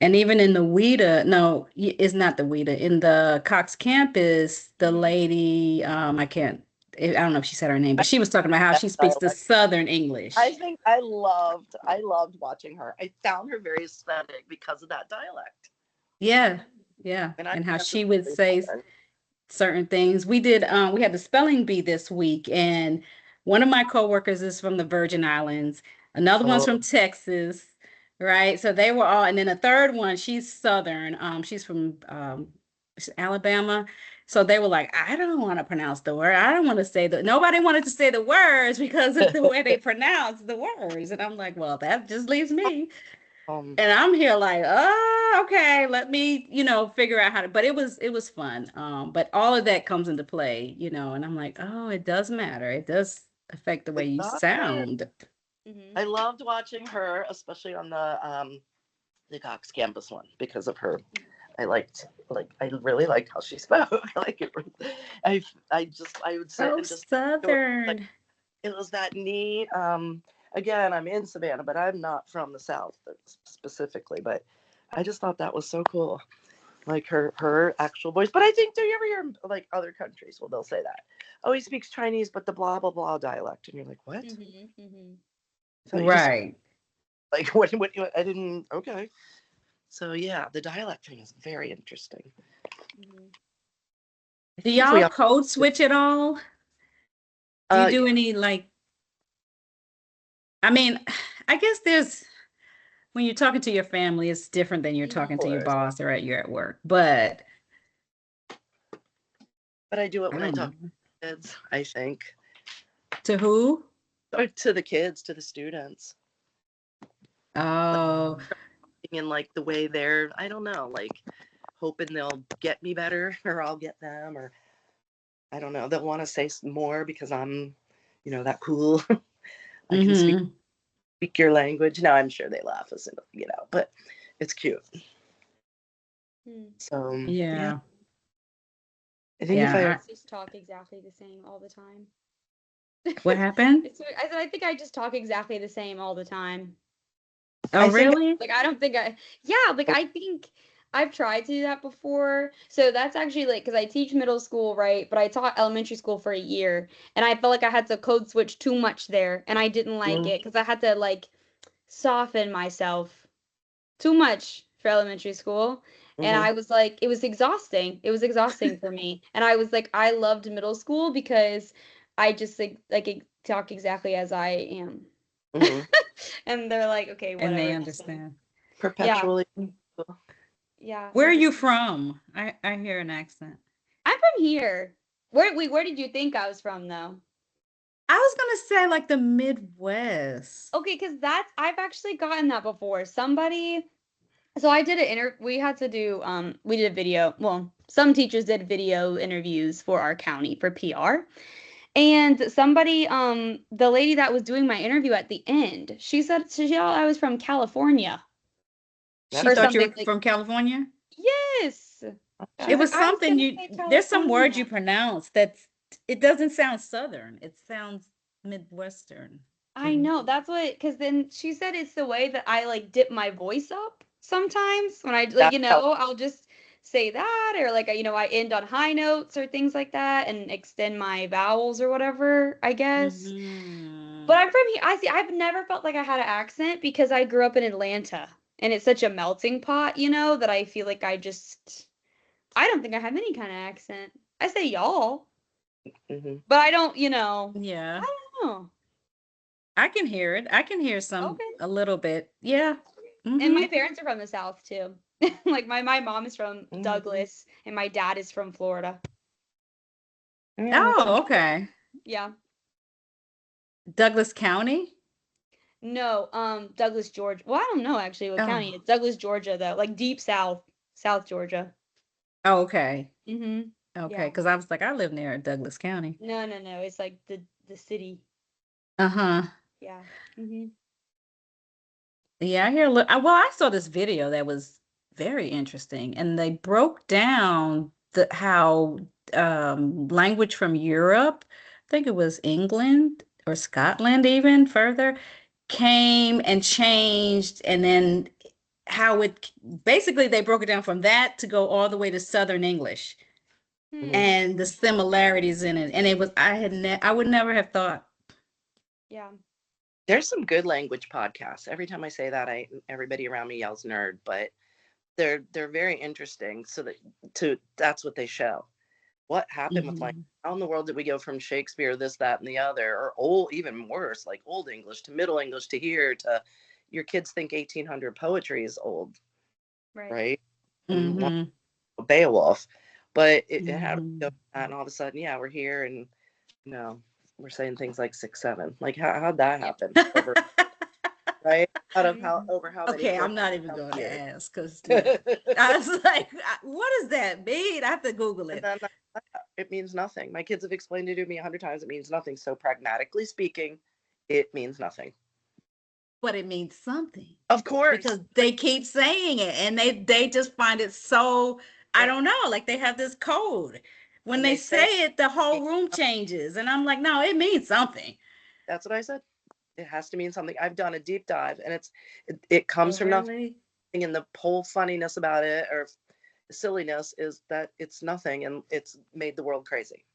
And even in the WIDA, no, it's not the WIDA. In the Cox campus, the Mm-hmm. lady, I don't know if she said her name, but she was talking about how That she speaks the dialect. Southern I English. think I loved watching her. I found her very aesthetic because of that dialect. Yeah, yeah. And I And think how that's she would really say important. certain things. We had the spelling bee this week, and one of my coworkers is from the Virgin Islands, another one's from Oh, Texas, right? So they were all, and then a third one, she's Southern. She's from Alabama. So they were like, I don't want to pronounce the word. I don't want to say nobody wanted to say the words because of the way they pronounce the words. And I'm like, well, that just leaves me. um, And I'm here like, oh, okay, let me, figure out how to, but it was fun. But all of that comes into play, and I'm like, oh, it does matter. It does affect the way it you does. sound. Mm-hmm. I loved watching her, especially on the Cox campus one because of her. I really liked how she spoke. like it, I would sit Oh, and just do it. Like Southern. it was that neat. Again, I'm in Savannah, but I'm not from the South specifically. But I just thought that was so cool, like her actual voice. But I think do you ever hear like other countries? Well, they'll say that. Oh, he speaks Chinese, but the blah blah blah dialect, and you're like, what? Mm-hmm. Mm-hmm. I thought you just Right. like what I didn't. Okay, so yeah, the dialect thing is very interesting. Mm-hmm. I Do think we y'all all. code switch at all? Do you do Yeah, any like, I mean, I guess when you're talking to your family, it's different than you're Mm-hmm. of talking to your course, boss or you're at work. But but I do it I when I don't talk know. to kids. I think To who? or to the kids, to the students. Like Oh, in like the way they're I don't know, like hoping they'll get me better or I'll get them or I don't know, they'll want to say more because I'm, that cool. I can mm-hmm. speak your language. Now I'm sure they laugh as but it's cute. Mm. So yeah, Yeah. I think if I think I Yeah. I just talk exactly the same all the time. What happened? I said I think I just talk exactly the same all the time. Oh, I think really? Like I don't think yeah, like I think I've tried to do that before. So that's actually like because I teach middle school, right? But I taught elementary school for a year, and I felt like I had to code switch too much there, and I didn't like mm, it because I had to like soften myself too much for elementary school. And mhm. I was like, it was exhausting. It was exhausting for me. And I was like, I loved middle school because I just talk exactly as I am. Mhm. And they're like, okay, And they whatever. understand. Yeah, Perpetually. yeah. Where So are you just from? I hear an accent. I'm from here. Where did you think I was from though? I was gonna say like the Midwest. Okay, because that's I've actually gotten that before. Somebody so I did an we had to do we did a video. Well, some teachers did video interviews for our county for PR. And somebody the lady that was doing my interview at the end, she thought I was from California She or That's thought you something were like from California? yes. It She's okay. like was I was something gonna say there's some words you California. pronounce it doesn't sound Southern. It sounds Midwestern to I me. know that's what because then she said it's the way that I like dip my voice up sometimes when I like That's how I'll just say that or like I end on high notes or things like that and extend my vowels or whatever I guess. Hmm. But I'm from here. I see. I've never felt like I had an accent because I grew up in Atlanta and it's such a melting pot, that I feel like I don't think I have any kind of accent. I say y'all. Hmm. But I don't, you know, Yeah. I don't know. I can hear it. I can hear Okay. a little bit. Yeah. And Mm-hmm. my parents are from the South too. Like my mom is from Hmm. Douglas and my dad is from Florida. Yeah, Oh, okay. Yeah. Douglas County? No, Douglas, Georgia. Well, I don't know actually what Oh. county. It's Douglas, Georgia though. Like deep south, South Georgia. Oh, okay. Mm-hmm. Okay. Yeah. Because I was like, I live near Douglas County. No, no, no. It's like the city. Uh-huh. Yeah. Mm-hmm. Yeah, I hear well, I saw this video that was very interesting, and they broke down the how language from Europe, I think it was England or Scotland even further, came and changed, and then how it basically they broke it down from that to go all the way to Southern English hmm. Hmm. and the similarities in it. And it was I would never have thought. Yeah. There's some good language podcasts. Every time I say that, I everybody around me yells nerd, but they're very interesting. So that's what they show. What happened with like Mhm. how in the world did we go from Shakespeare, this, that, and the other, or old, even worse, like Old English to Middle English to here to your kids think 1800 poetry is old, Right. right? And one Mhm. Beowulf, but it had to go Mhm. that, and all of a sudden, yeah, we're here, and you know, we're saying things like 6, 7. Like how'd that Yeah. happen over right out of how Mm-hmm. over how many Okay, four I'm not even thousand going to years? ask because And yeah, I was like, what does that mean? I have to Google it. then it means nothing. My kids have explained it to me 100 times. It means nothing. So pragmatically speaking, it means nothing. But it means something Of course. because they keep saying it and they just find it so, I Yep. don't know, like they have this code. When And they they say say it, the whole it room changes. And I'm like, no, it means something. that's what I said. It has to mean something. I've done a deep dive, and it Oh, comes from nothing. really? And the whole funniness about it or silliness is that it's nothing, and it's made the world crazy.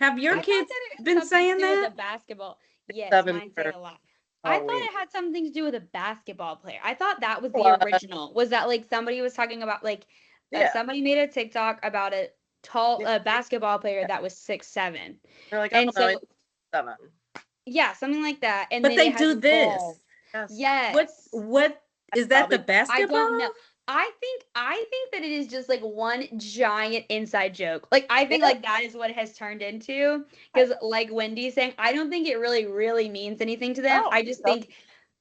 Have your I And thought kids that it had been something to saying do with that? the basketball. Yes, 7 mine say for it a lot. I thought Halloween. it had something to do with a basketball player. I thought that was the What? original. Was that like somebody was talking about like that Yeah. somebody made a TikTok about a tall Yeah. basketball player that was 6'7"? They're like, oh And no, so it's 7. yeah, something like that. And But then they it has do evolved. this. Yes. Yes. What I is that the probably I don't know. basketball? I think that it is just like one giant inside joke. Like I think yeah. like that is what it has turned into. Because like Wendy's saying, I don't think it really means anything to them. No,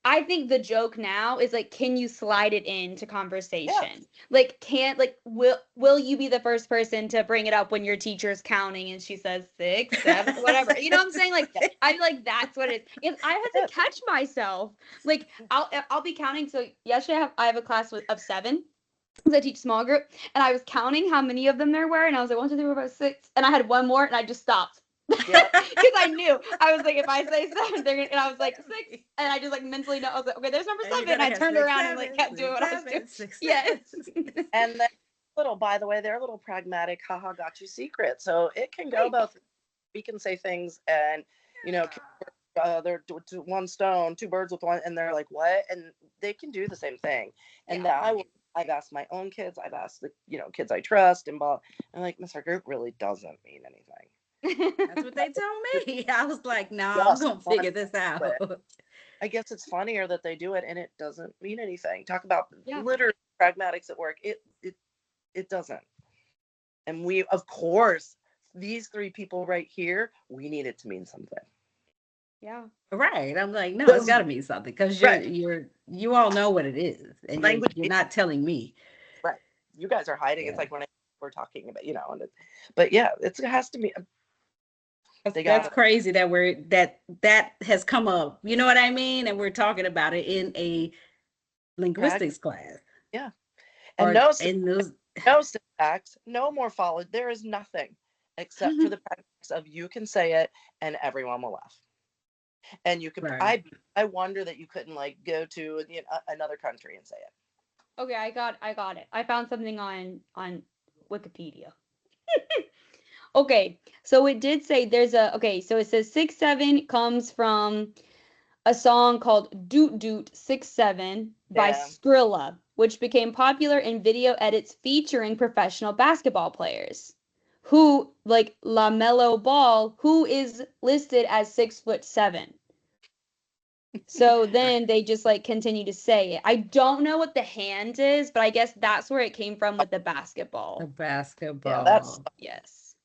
I think the joke now is like, can you slide it into yeah. conversation? Like, can't like will you be the first person to bring it up when your teacher's counting and she says 6, 7, whatever? You know what I'm saying? Like, I feel like that's what it is. If I had Yeah. to catch myself, like I'll be counting. So yesterday I have a class of 7. Because I teach small group, and I was counting how many of them there were, and I was like 1, 2, 3, 4, 5, 6, and I had one more, and I just stopped Yep. because I knew I was like, if I say 7, they're gonna, and I was like 6, and I just like mentally know I was like, okay, there's number And you're 7, and gonna I have turned around and like kept doing six, what I was doing. seven, six, Yes. seven, six. And then little, by the way, they're a little pragmatic, haha, got you secret. So it can go Right. both. We can say things and, you know, they're one stone, two birds with one, and they're like, what? And they can do the same thing. And Yeah. that I've asked my own kids, I've asked the, kids I trust and blah. And like, Mr. Group really doesn't mean anything. That's what they told me. I was like, no, I'm Just gonna one figure this split. out. I guess it's funnier that they do it and it doesn't mean anything. Talk about Yeah. literally pragmatics at work. It doesn't. And we, of course, these 3 people right here, we need it to mean something. Yeah. Right. I'm like, no, it's gotta mean something because Right. you all know what it is, and Language, you're not telling me. right. You guys are hiding. It's Yeah. like when we're talking about, and but yeah, it has to be. They That's got Yeah. crazy that that has come up. You know what I mean? And we're talking about it in a prag. linguistics class Yeah, and or no, in those. no syntax, no more follow. There is nothing except for the practice of you can say it and everyone will laugh. And you could, Right. I wonder that you couldn't like go to another country and say it. Okay, I got it. I found something on Wikipedia. Okay, so it did say so it says 6, 7 comes from a song called Doot Doot 6, 7 by Yeah. Skrilla, which became popular in video edits featuring professional basketball players. who like LaMelo Ball, who is listed as 6'7". So then they just like continue to say it. I don't know what the hand is, but I guess that's where it came from with the The basketball. Yeah, that's basketball. Yes.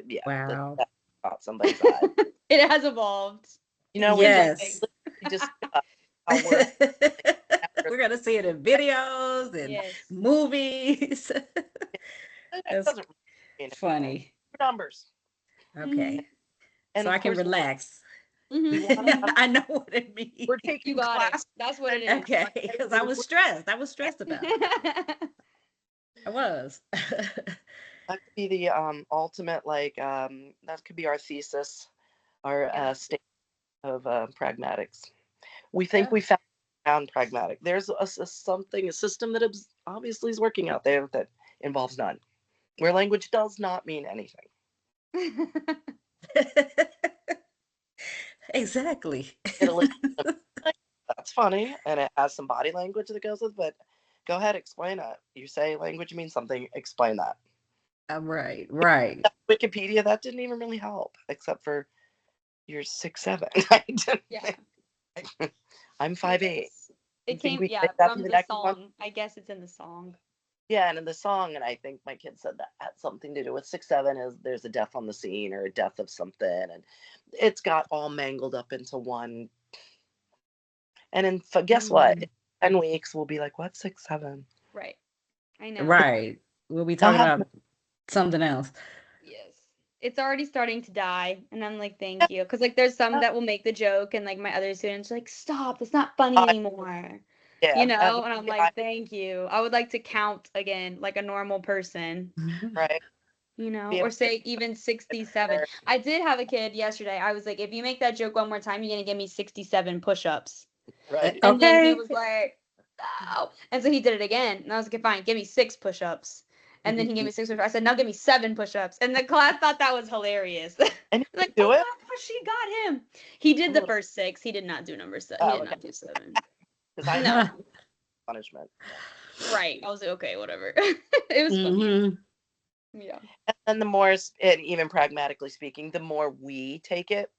yeah, Wow. that's not somebody's eye. It has evolved. When you Yes. just how we're We're gonna see it in videos and Yes. movies. it That's doesn't mean anything. funny. Numbers. Mhm. Okay. And So I of can course relax. we Mhm. want to Mhm. I know what it we're means. You taking got it. class That's what it and is. Okay, because I was stressed. I was stressed about it. I was. that could be the ultimate like that could be our thesis, our Yeah. state of pragmatics. We think Yeah. we found pragmatic. There's a system that obviously is working out there that involves none, where language does not mean anything. Exactly. It'll listen to that's funny, and it has some body language that goes with. But go ahead, explain it. You say language means something. Explain that. Right, right. Wikipedia, that didn't even really help, except for you're 6'7". I didn't Yeah. think- I'm 5'8". Yes. You It think came, we yeah, take that to from the the next one? song. I guess it's in the song. Yeah, and in the song, and I think my kid said that had something to do with 6'7" is there's a death on the scene or a death of something, and it's got all mangled up into one. And then guess what? Mm. In 10 weeks, we'll be like, what's 6'7"? Right. I know. Right. We'll be They'll talking have about something else. Yes. It's already starting to die. And I'm like, thank you. Because, like, there's some that will make the joke, and, like, my other students are like, stop. It's not funny I, anymore. yeah, You at know? least And I'm I like, thank you. I would like to count again like a normal person, right you know? be Or able to say even 67. share. I did have a kid yesterday. I was like, if you make that joke one more time, you're going to give me 67 push ups. Right. And then he Okay. was like, no. And so he did it again. And I was like, fine, give me 6 push ups. And then he gave me 6 push-ups. I said, now give me 7 push-ups. And the class thought that was hilarious. And you Like, can oh do it. my gosh, she got him. He did I'm a the little, first 6. He did not do number 7. He oh, did okay, not do 7. because I No. know punishment. Right. I was like, okay, whatever. It was funny. Hmm. Yeah. And the more, and even pragmatically speaking, the more we take it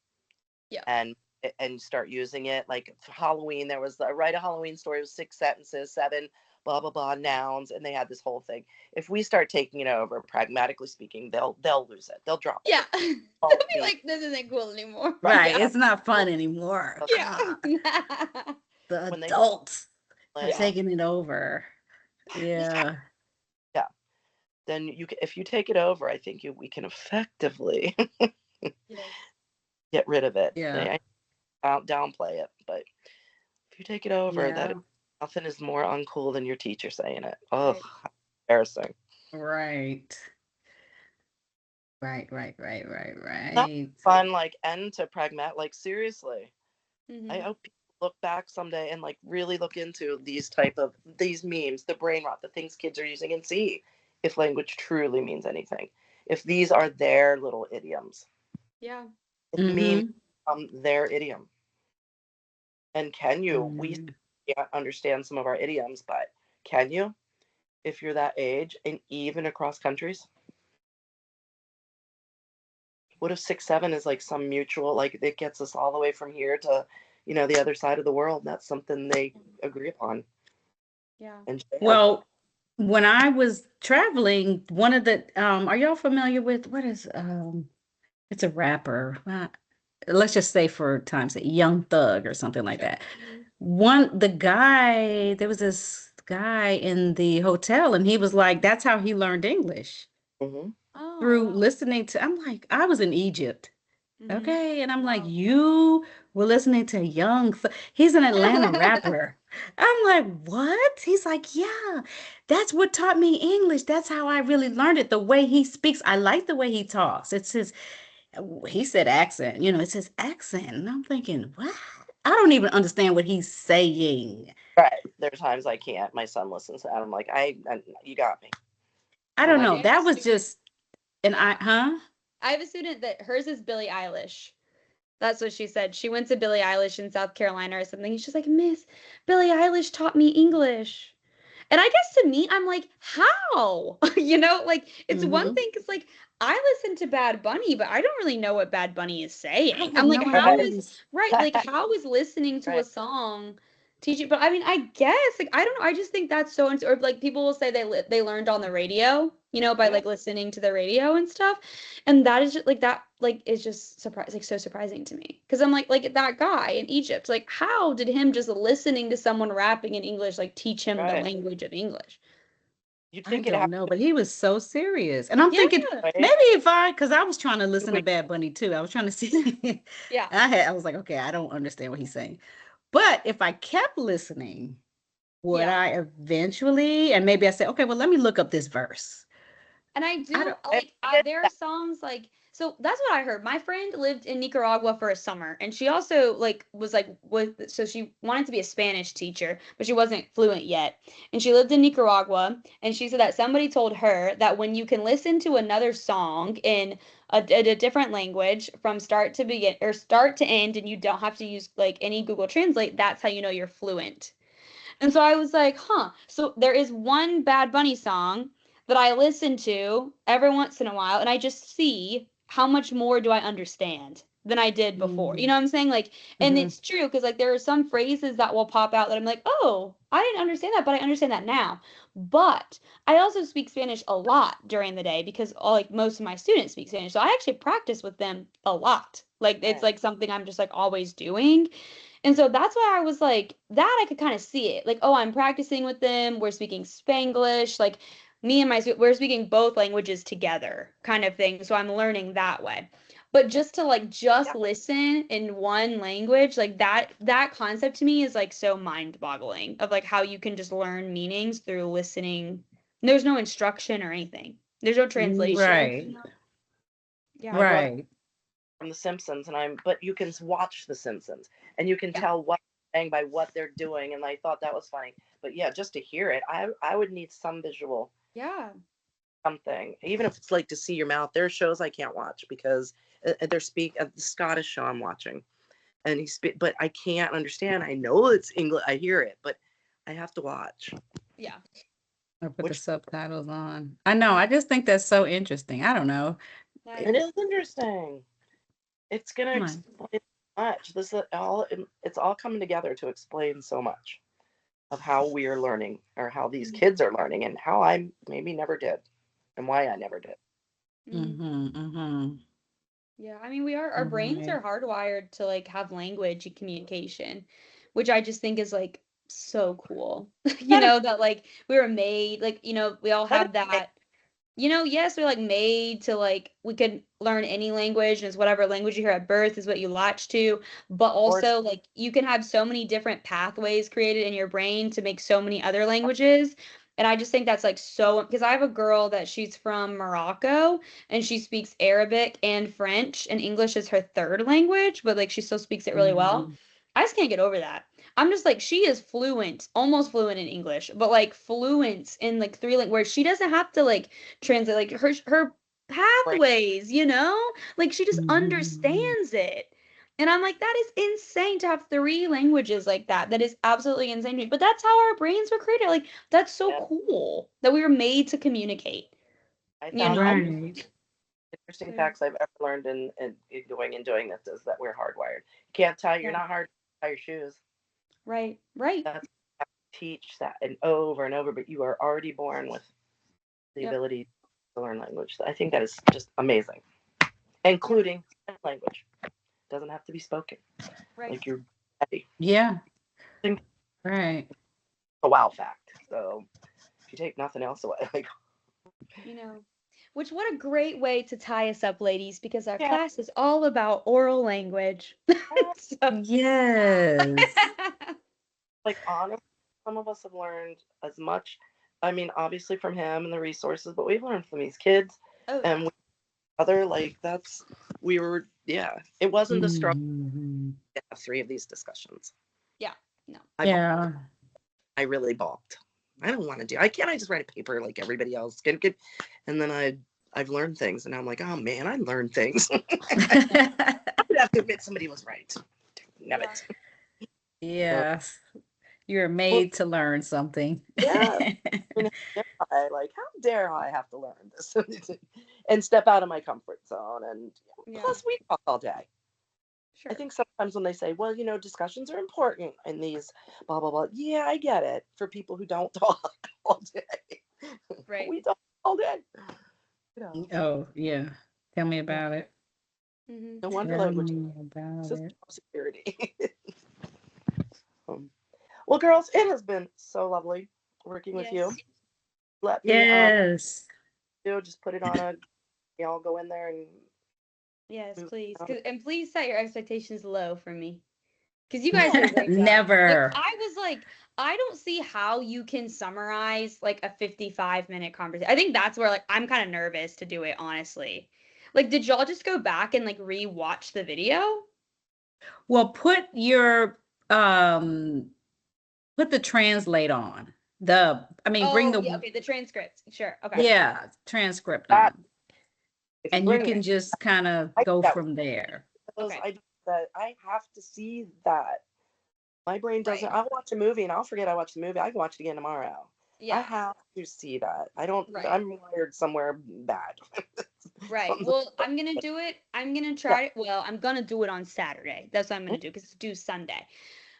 Yeah. and start using it. Like Halloween, there was write a Halloween story with 6 sentences, 7 blah blah blah nouns, and they had this whole thing. If we start taking it over, pragmatically speaking, they'll lose it. They'll drop it. Yeah. They'll Won't be be like, this isn't cool anymore. right. Right. Yeah. It's not fun anymore. Yeah. God, the When they adults are Yeah. like taking it over. Yeah. yeah, then if you take it over, I think we can effectively Yes. get rid of it. Yeah. I don't downplay it, but if you take it over, that Yeah. nothing is more uncool than your teacher saying it. Oh, Right. embarrassing. Right. Right. Right. Right. Right. That's Right. fun, like end to pragmatic. Like seriously, I Mm-hmm. hope people look back someday and like really look into these memes, the brain rot, the things kids are using, and see if language truly means anything. If these are their little idioms, Yeah. if meme Mm-hmm. their idiom, and can you? We Mm. can't understand some of our idioms, but can you? If you're that age, and even across countries. What if 6'7" is like some mutual, like it gets us all the way from here to, the other side of the world? That's something they agree upon Yeah. and share. Well, when I was traveling, one of the are y'all familiar with what is it's a rapper. Let's just say for time's sake, Young Thug or something like that. Mhm. There was this guy in the hotel, and he was like, that's how he learned English Hmm. Oh, through wow. listening to, I'm like, I was in Egypt. Mm-hmm. Okay. And I'm like, Wow. you were listening to he's an Atlanta rapper. I'm like, what? He's like, yeah, that's what taught me English. That's how I really learned it. The way he speaks, I like the way he talks. He said accent, it's his accent. And I'm thinking, what? I don't even understand what he's saying. Right. There are times I can't. My son listens, and I'm like, you got me. I When don't I know. I have a That was student. just Yeah. huh? I have a student that hers is Billie Eilish. That's what she said. She went to Billie Eilish in South Carolina or something. She's like, Miss, Billie Eilish taught me English. And I guess to me, I'm like, how? Like, it's one Mm-hmm. thing because, like, I listen to Bad Bunny, but I don't really know what Bad Bunny is I saying. have I'm like, no how idea. Right. is right? Like, how is listening to a Right. song teaching? But I mean, I guess like I don't know. I just think that's so. Or like people will say they learned on the radio, by Yeah. like listening to the radio and stuff, and that is just like that like is just so surprising to me because I'm like that guy in Egypt. Like, how did him just listening to someone rapping in English like teach him the Right. language of English? You'd I think it don't happened, know, but he was so serious. And I'm Yeah, thinking right? maybe because I was trying to listen to Wait, Bad Bunny too. I was trying to see. yeah, I was like, okay, I don't understand what he's saying. But if I kept listening, would yeah. I eventually, and maybe I said, okay, well, let me look up this verse. And I I do don't, like I get there are that. songs like so that's what I heard. My friend lived in Nicaragua for a summer and she also like was so she wanted to be a Spanish teacher, but she wasn't fluent yet. And she lived in Nicaragua and she said that somebody told her that when you can listen to another song in a different language from start to begin or start to end and you don't have to use like any Google Translate, that's how you know you're fluent. And so I was like, huh. So there is one Bad Bunny song that I listen to every once in a while, and I just see how much more do I understand than I did before. You mm, know what I'm saying? Like, and mhm, it's true because like there are some phrases that will pop out that I'm like, oh, I didn't understand that, but I understand that now. But I also speak Spanish a lot during the day because like most of my students speak Spanish. So I actually practice with them a lot. Like it's Right. like something I'm just like always doing. And so that's why I was like, that I could kind of see it. Like, oh, I'm practicing with them. We're speaking Spanglish. Like, we're speaking both languages together, kind of thing. So I'm learning that way. But just to like just Yeah. listen in one language, like that concept to me is like so mind-boggling of like how you can just learn meanings through listening. There's no instruction or anything. There's no translation. right, Yeah. My brother right. from The Simpsons, but you can watch The Simpsons and you can Yeah. tell what they're saying by what they're doing, and I thought that was funny. But yeah, just to hear it, I would need some visual Yeah. something, even if it's like to see your mouth. There are shows I can't watch because the Scottish show I'm watching, and but I can't understand. I know it's English, I hear it, but I have to watch. Yeah. Or put the Which subtitles on. I know. I just think that's so interesting. I don't know. That it is. is interesting. It's gonna Come on. explain much. This is all. It's all coming together to explain so much of how we are learning, or how these kids are learning, and how I maybe never did, and why I never did. Mhm. Mm-hmm, mm-hmm. Yeah, I mean, our brains Right. are hardwired to like have language and communication, which I just think is like so cool. That is, That like we were made, like, we all that is have that, yes, we're like made to like we could learn any language and it's whatever language you hear at birth is what you latch to, but or it's also like you can have so many different pathways created in your brain to make so many other languages. And I just think that's like so because I have a girl that she's from Morocco and she speaks Arabic and French and English is her third language, but like she still speaks it really well. Mm-hmm. I just can't get over that. I'm just like she is fluent, almost fluent in English, but like fluent in like three languages where she doesn't have to like translate like her brain. pathways, like she just Mm-hmm. understands it. And I'm like, that is insane to have three languages like that. That is absolutely insane to me. But that's how our brains were created. Like, that's so Yeah, cool that we were made to communicate, I you found know? Right. interesting So, facts I've ever learned in doing this is that we're hardwired. You can't tell you're yeah, not hard to tie your shoes. right, right. That's teach that and over, but you are already born with the Yep, ability to learn language. I think that is just amazing, yep, including language. Doesn't have to be spoken. right. Like you're ready. Yeah. It's Right. a wow fact. So if you take nothing else away, like You know, which what a great way to tie us up, ladies, because our yeah, class is all about oral language. So, Yes. like honestly, some of us have learned as much. I mean, obviously from him and the resources, but we've learned from these kids, oh and yeah, we, other like that's we were yeah. It wasn't the struggle Mm-hmm. to have three of these discussions. yeah, no, I balked. Yeah. I really balked. I don't want to do. I can't. I just write a paper like everybody else. Good. And then I've learned things, and I'm like, oh man, I learned things. I would have to admit somebody was right. Damn yeah. it. Uh, Yes. You're well, made to learn something. yeah. I mean, how dare I have to learn this? and step out of my comfort zone. And Yeah, plus, we talk all day. sure. I think sometimes when they say, well, discussions are important in these blah, blah, blah. Yeah, I get it for people who don't talk all day. Right. We talk all day. You know, Oh, yeah. Tell me yeah. about it. Mm-hmm. No wonder Tell language me about is it. security. Well, girls, it has been so lovely working with you. Yes. Let me Yes. just put it on a, y'all go in there and Yes, move please. on. And please set your expectations low for me. Because you guys did a great job. Like, Never. I was like, I don't see how you can summarize like a 55-minute conversation. I think that's where like I'm kind of nervous to do it, honestly. Like, did y'all just go back and like re-watch the video? Well, um put the translate on. Bring Oh, yeah, the okay, the transcript. Sure. Okay. Yeah, yeah, transcript that on. if you And you bring can it, just kind of I go that from there. those Okay. I that I have to see that. My brain doesn't. Right. I'll watch a movie and I'll forget I watched the movie. I can watch it again tomorrow. I Yeah. have to see that. I don't. Right. I'm wired somewhere bad. Right. Something- Well, I'm gonna do it. I'm gonna yeah. try it. Well, I'm gonna do it on Saturday. That's what I'm gonna do because it's due Sunday.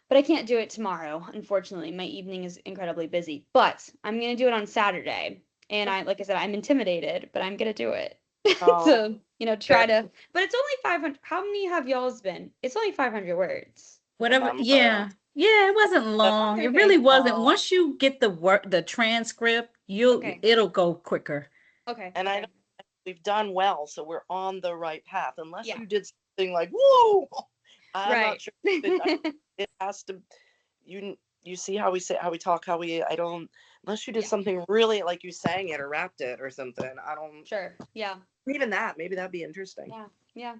But I can't do it tomorrow, unfortunately. My evening is incredibly busy. But I'm gonna do it on Saturday. And like I said, I'm intimidated, but I'm gonna do it. Oh, So, try to. But it's only 500. How many have y'all's been? It's only 500 words. Whatever. remember. Yeah. Yeah, it wasn't long. Okay, It okay. really wasn't. Oh, Once you get the transcript, Okay. it'll go quicker. Okay. and I Okay. know we've done well, so we're on the right path. Unless Yeah. you did something like, whoa, I'm not Right. sure. It has to. You see how we say, how we talk, how we. I don't. Unless you did Yeah. something really like you sang it or rapped it or something. I don't. Sure. Yeah. Even that. Maybe that'd be interesting. Yeah. Yeah.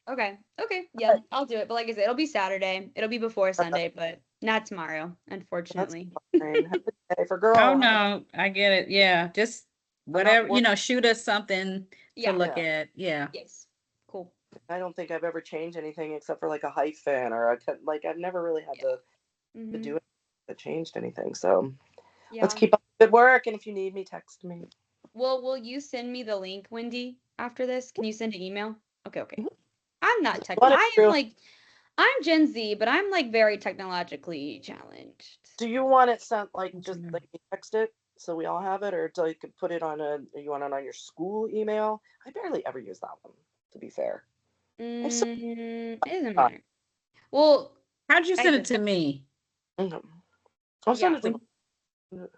Okay. Okay. Yeah, But I'll do it. But like I said, it'll be Saturday. It'll be before Sunday, but not tomorrow, that's unfortunately. fine. Have a good day. For Oh girl, have a. no, I get it. Yeah, just I'm not whatever, worried. shoot us something to Yeah. look Yeah. at. Yeah. Yes. Cool. I don't think I've ever changed anything except for like a hyphen or like I've never really had Yeah. to Mm-hmm. do it that changed anything. So let's Yeah. keep up the good work. And if you need me, text me. Well, will you send me the link, Wendy, after this? Can you send an email? Okay, okay. Mhm. I'm not tech. What is I am true? like, I'm Gen Z, but I'm like very technologically challenged. Do you want it sent like What you just know. like you text it so we all have it, or do you could put it on you want it on your school email? I barely ever use that one, to be fair. I so It doesn't matter. Well, How'd you I send it said, to me? Mhm. I'll send yeah. it to. When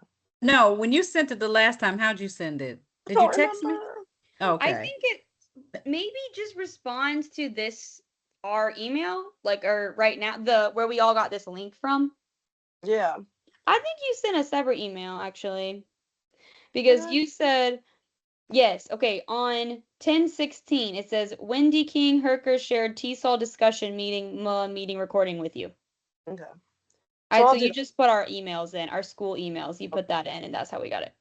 No, when you sent it the last time, how'd you send it? I Did you don't text me? remember. I Okay. think it maybe just responds to this our email, like or right now the where we all got this link from. Yeah. I think you sent a separate email actually Did because I? you said yes. Okay, on 10/16 it says Wendy King Herker shared TESOL discussion meeting recording with you. Okay. All So right, so I'll do you that. just put our emails in, our school emails. You put that in, and that's how we got it.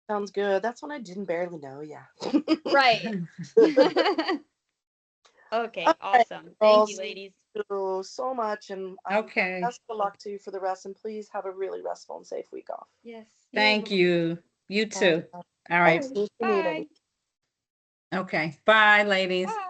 Sounds good. That's when I didn't barely know you. Right. Okay, All right, awesome. Thank you, girls. ladies. Thank you so much, and Okay. best of luck to you for the rest. And please have a really restful and safe week off. Yes, you as Thank well. you. You Bye. too. All Text right. Alrighty. me if you need Bye. anything. Okay. Bye, ladies. Bye.